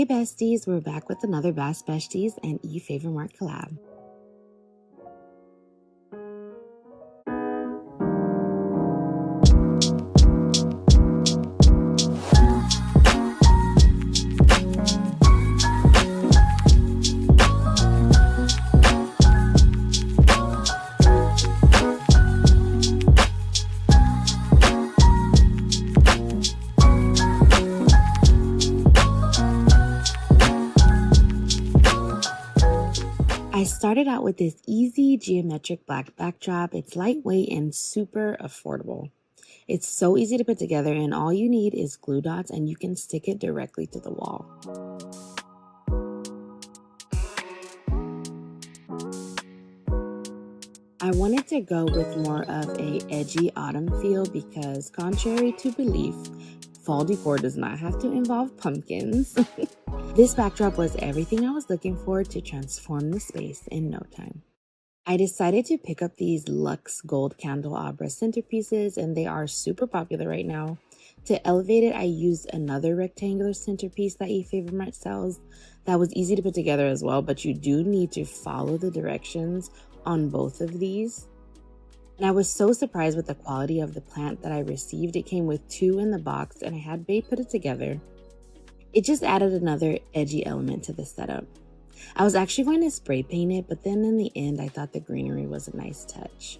Hey besties, we're back with another Bass Besties and Favorite Mart collab. I started out with this easy geometric black backdrop. It's lightweight and super affordable. It's so easy to put together, and all you need is glue dots and you can stick it directly to the wall. I wanted to go with more of a edgy autumn feel because, contrary to belief, fall decor does not have to involve pumpkins. This backdrop was everything I was looking for to transform the space in no time. I decided to pick up these luxe gold candelabra centerpieces, and they are super popular right now. To elevate it, I used another rectangular centerpiece that Favorite Mart sells that was easy to put together as well, but you do need to follow the directions on both of these. And I was so surprised with the quality of the plant that I received. It came with 2 in the box, and I had Babe put it together. It just added another edgy element to the setup. I was actually going to spray paint it, but then in the end, I thought the greenery was a nice touch.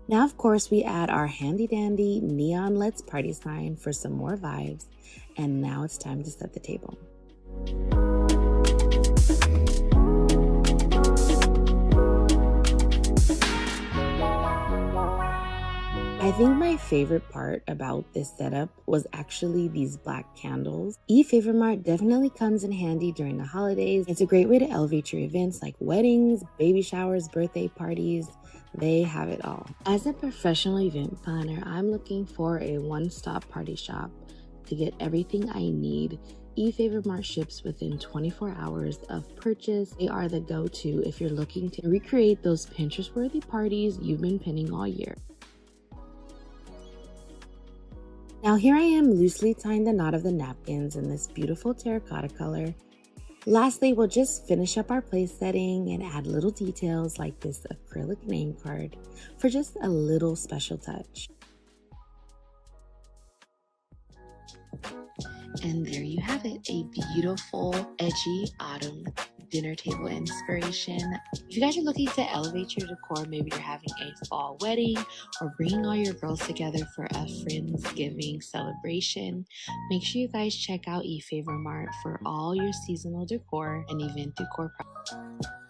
Now, of course, we add our handy dandy neon Let's Party sign for some more vibes. And now it's time to set the table. I think my favorite part about this setup was actually these black candles. Favorite Mart definitely comes in handy during the holidays. It's a great way to elevate your events like weddings, baby showers, birthday parties. They have it all. As a professional event planner, I'm looking for a one-stop party shop to get everything I need. Favorite Mart ships within 24 hours of purchase. They are the go-to if you're looking to recreate those Pinterest-worthy parties you've been pinning all year. Now here I am loosely tying the knot of the napkins in this beautiful terracotta color. Lastly, we'll just finish up our place setting and add little details like this acrylic name card for just a little special touch. And there you have it, a beautiful, edgy autumn dinner table inspiration. If you guys are looking to elevate your decor, maybe you're having a fall wedding or bringing all your girls together for a Friendsgiving celebration, make sure you guys check out Favorite Mart for all your seasonal decor and event decor products.